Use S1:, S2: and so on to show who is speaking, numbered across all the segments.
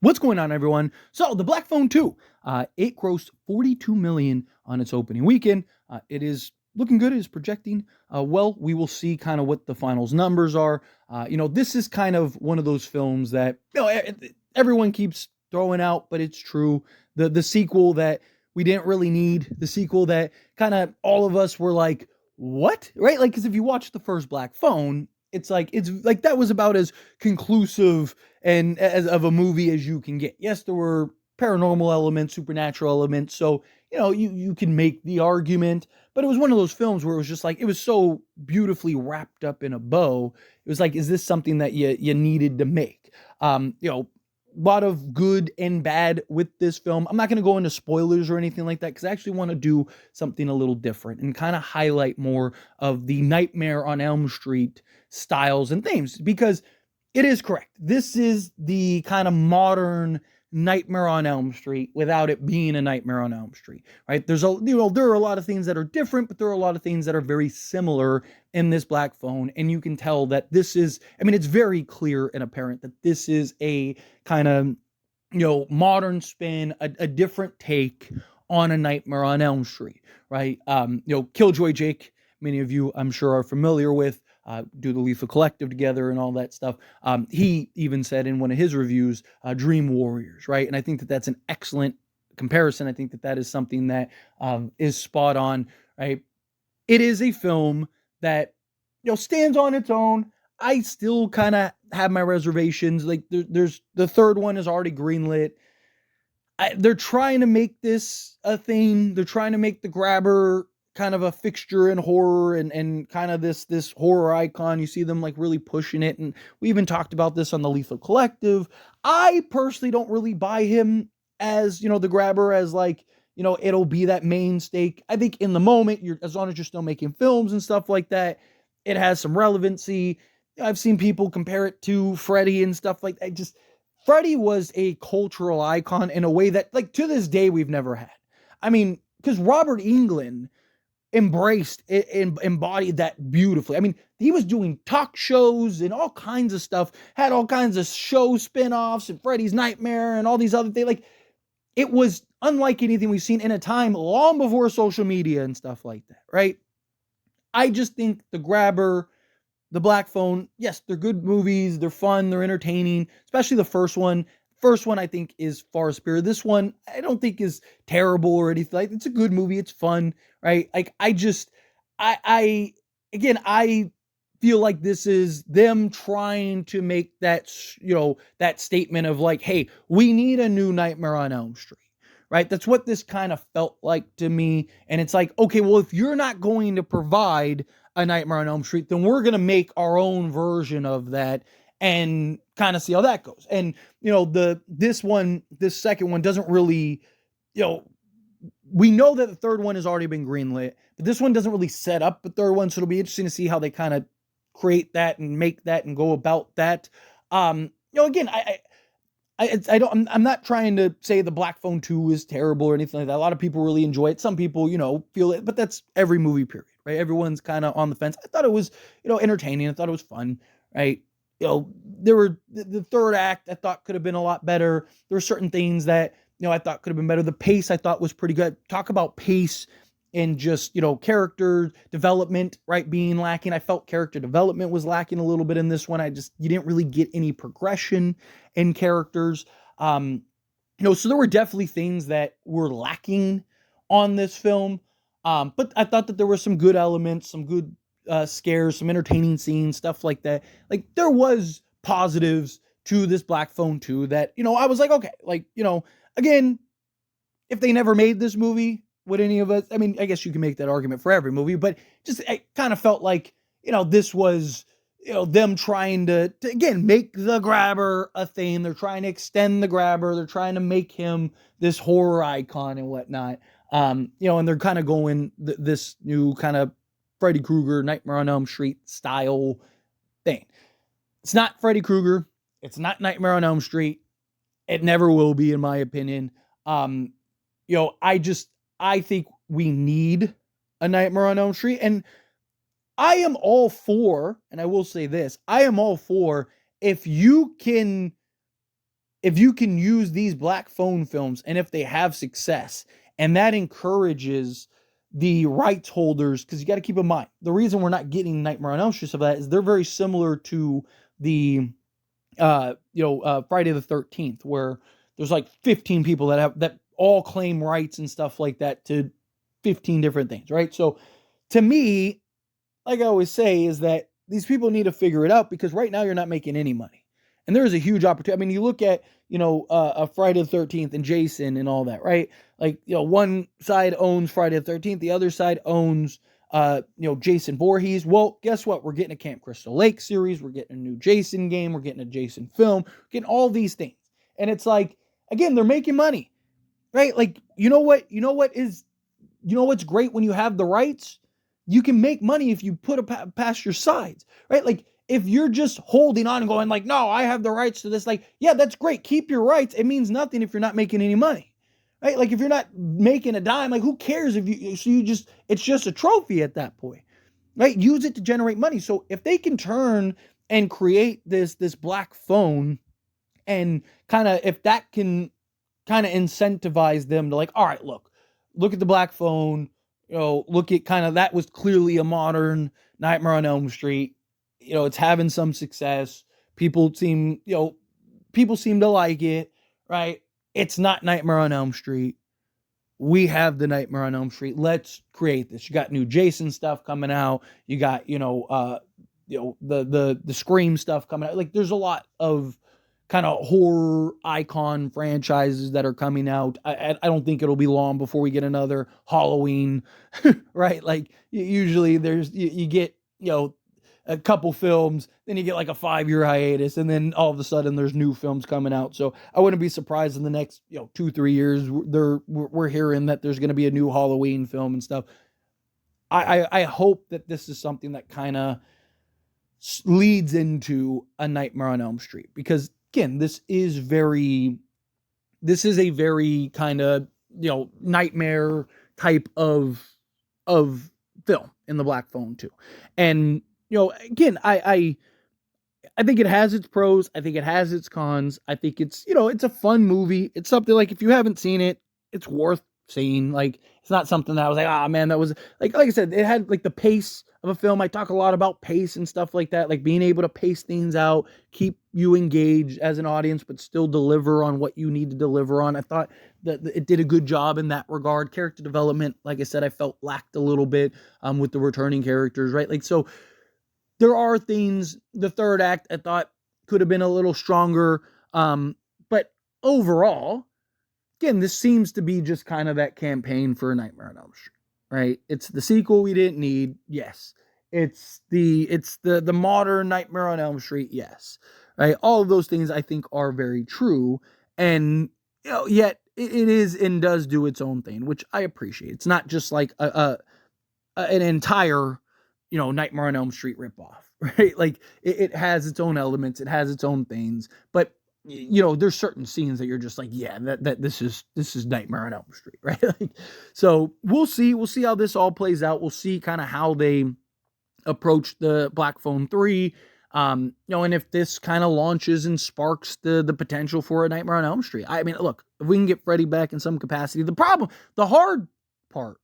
S1: What's going on, everyone? So, The Black Phone 2, it grossed 42 million on its opening weekend. It is looking good. It is projecting well. We will see kind of what the finals numbers are. This is kind of one of those films that everyone keeps throwing out, but it's true. The sequel that we didn't really need, the sequel that kind of all of us were like, what? Right? Like, because if you watch the first Black Phone, it's like that was about as conclusive and as of a movie as you can get. Yes, there were paranormal elements, supernatural elements, so you can make the argument, but it was one of those films where it was just like it was so beautifully wrapped up in a bow. It was like, is this something that you needed to make? A lot of good and bad with this film. I'm not going to go into spoilers or anything like that because I actually want to do something a little different and kind of highlight more of the Nightmare on Elm Street styles and themes, because it is correct. This is the kind of modern Nightmare on Elm Street without it being a Nightmare on Elm Street, right? There are a lot of things that are different, but there are a lot of things that are very similar in this Black Phone, and you can tell that it's very clear and apparent that this is a kind of modern spin, a different take on a Nightmare on Elm Street, right? Killjoy Jake, many of you I'm sure are familiar with, do the Lethal Collective together and all that stuff. He even said in one of his reviews, Dream Warriors, right? And I think that that's an excellent comparison. I think that that is something that is spot on, right? It is a film that, stands on its own. I still kind of have my reservations. Like there's the third one is already greenlit. They're trying to make this a thing. They're trying to make the grabber kind of a fixture in horror and kind of this horror icon. You see them like really pushing it. And we even talked about this on the Lethal Collective. I personally don't really buy him as, the grabber, as like, it'll be that main stake. I think in the moment, as long as you're still making films and stuff like that, it has some relevancy. I've seen people compare it to Freddy and stuff like that. Freddy was a cultural icon in a way that, like, to this day, we've never had. I mean, because Robert Englund embodied that beautifully. I mean, he was doing talk shows and all kinds of stuff, had all kinds of show spin-offs and Freddy's Nightmare and all these other things. Like, it was unlike anything we've seen in a time long before social media and stuff like that, right? I just think The Grabber, The Black Phone, yes, they're good movies, they're fun, they're entertaining, especially the first one. First one, I think, is far superior. This one, I don't think is terrible or anything. Like, it's a good movie. It's fun, right? Like, I feel like this is them trying to make that, that statement of like, hey, we need a new Nightmare on Elm Street, right? That's what this kind of felt like to me. And it's like, okay, well, if you're not going to provide a Nightmare on Elm Street, then we're going to make our own version of that and kind of see how that goes. And, this second one doesn't really, we know that the third one has already been greenlit, but this one doesn't really set up the third one. So it'll be interesting to see how they kind of create that and make that and go about that. Again, I'm not trying to say the Black Phone 2 is terrible or anything like that. A lot of people really enjoy it. Some people, feel it, but that's every movie period, right? Everyone's kind of on the fence. I thought it was, entertaining. I thought it was fun, right? There were the third act I thought could have been a lot better. There were certain things that, I thought could have been better. The pace I thought was pretty good. Talk about pace and just, character development, right, being lacking. I felt character development was lacking a little bit in this one. You didn't really get any progression in characters. So there were definitely things that were lacking on this film. But I thought that there were some good elements, some good scares, some entertaining scenes, stuff like that. Like, there was positives to this Black Phone 2 that, I was like, okay, like, again, if they never made this movie, would any of us, I mean, I guess you can make that argument for every movie, but just, I kind of felt like, this was, them trying to again, make the grabber a thing. They're trying to extend the grabber. They're trying to make him this horror icon and whatnot. And they're kind of going this new kind of Freddy Krueger, Nightmare on Elm Street style thing. It's not Freddy Krueger. It's not Nightmare on Elm Street. It never will be, in my opinion. I think we need a Nightmare on Elm Street. And I am all for, and I will say this, I am all for if you can if you can use these black phone films and if they have success, and that encourages the rights holders, because you got to keep in mind the reason we're not getting Nightmare on Elm Street stuff like that is they're very similar to the Friday the 13th, where there's like 15 people that all claim rights and stuff like that to 15 different things, right? So to me, like I always say, is that these people need to figure it out, because right now you're not making any money. And there is a huge opportunity. I mean, you look at, a Friday the 13th and Jason and all that, right? Like, one side owns Friday the 13th, the other side owns, Jason Voorhees. Well, guess what? We're getting a Camp Crystal Lake series. We're getting a new Jason game. We're getting a Jason film. We're getting all these things. And it's like, again, they're making money, right? Like, what's great when you have the rights? You can make money if you put it past your sides, right? Like, if you're just holding on and going like, no, I have the rights to this, like, yeah, that's great. Keep your rights. It means nothing if you're not making any money, right? Like, if you're not making a dime, like, who cares it's just a trophy at that point, right? Use it to generate money. So if they can turn and create this black phone, and if that can incentivize them to like, all right, look at the black phone, look at that was clearly a modern Nightmare on Elm Street. It's having some success. People seem to like it, right? It's not Nightmare on Elm Street. We have the Nightmare on Elm Street. Let's create this. You got new Jason stuff coming out. You got, the Scream stuff coming out. Like, there's a lot of kind of horror icon franchises that are coming out. I don't think it'll be long before we get another Halloween, right? Like, usually you get, a couple films, then you get like a 5-year hiatus, and then all of a sudden there's new films coming out. So I wouldn't be surprised in the next 2-3 years we're hearing that there's going to be a new Halloween film and stuff. I hope that this is something that kind of leads into a Nightmare on Elm Street, because again, this is a very kind of nightmare type of film in the black phone too. And again, I think it has its pros. I think it has its cons. I think it's a fun movie. It's something like, if you haven't seen it, it's worth seeing. Like, it's not something that I was like, ah, man, that was like I said, it had like the pace of a film. I talk a lot about pace and stuff like that, like being able to pace things out, keep you engaged as an audience, but still deliver on what you need to deliver on. I thought that it did a good job in that regard. Character development, like I said, I felt lacked a little bit with the returning characters, right? Like, so there are things, the third act I thought could have been a little stronger. But overall, again, this seems to be just kind of that campaign for a Nightmare on Elm Street, right? It's the sequel we didn't need. Yes. It's the modern Nightmare on Elm Street. Yes. Right. All of those things I think are very true. And, yet it is and does do its own thing, which I appreciate. It's not just like an entire, Nightmare on Elm Street ripoff, right? Like, it has its own elements, it has its own things, but there's certain scenes that you're just like, yeah, that this is Nightmare on Elm Street, right? Like, so we'll see how this all plays out. We'll see kind of how they approach the Black Phone 3, and if this kind of launches and sparks the potential for a Nightmare on Elm Street. I mean, look, if we can get Freddy back in some capacity, the hard part,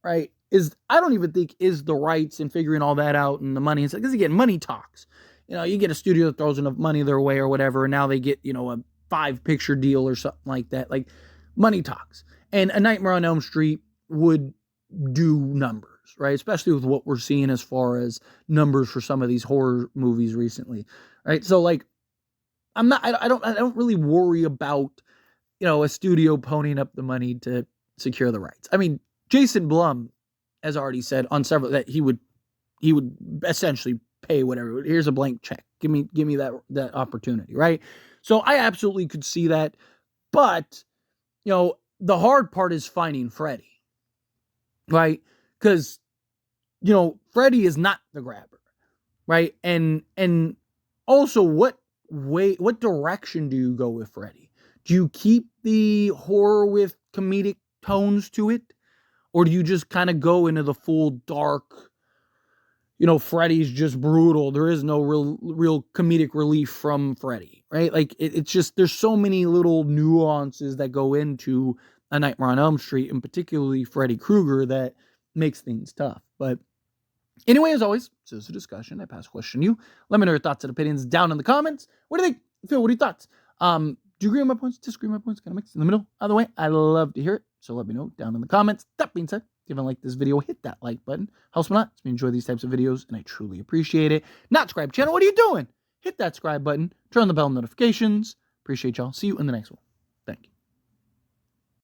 S1: right, is I don't even think is the rights and figuring all that out and the money. It's like, because again, money talks. You get a studio that throws enough money their way or whatever, and now they get, a 5-picture deal or something like that. Like, money talks. And a Nightmare on Elm Street would do numbers, right? Especially with what we're seeing as far as numbers for some of these horror movies recently, right? So, like, I don't really worry about, a studio ponying up the money to secure the rights. I mean, Jason Blum has already said on several that he would essentially pay whatever. Here's a blank check. Give me that opportunity, right? So I absolutely could see that. But, the hard part is finding Freddy, right? Because, Freddy is not the grabber, right? And also, what direction do you go with Freddy? Do you keep the horror with comedic tones to it? Or do you just kind of go into the full dark, Freddy's just brutal, there is no real comedic relief from Freddy, right? Like, it's just, there's so many little nuances that go into A Nightmare on Elm Street, and particularly Freddy Krueger, that makes things tough. But anyway, as always, this is a discussion. I pass question to you. Let me know your thoughts and opinions down in the comments. What do you think? Phil, what are your thoughts? Do you agree with my points? Disagree with my points? Kind of mix in the middle? Either way, I love to hear it. So let me know down in the comments. That being said, if you haven't liked this video, hit that like button. Helps me a lot. If you enjoy these types of videos, and I truly appreciate it. Not subscribe channel. What are you doing? Hit that subscribe button. Turn on the bell notifications. Appreciate y'all. See you in the next one.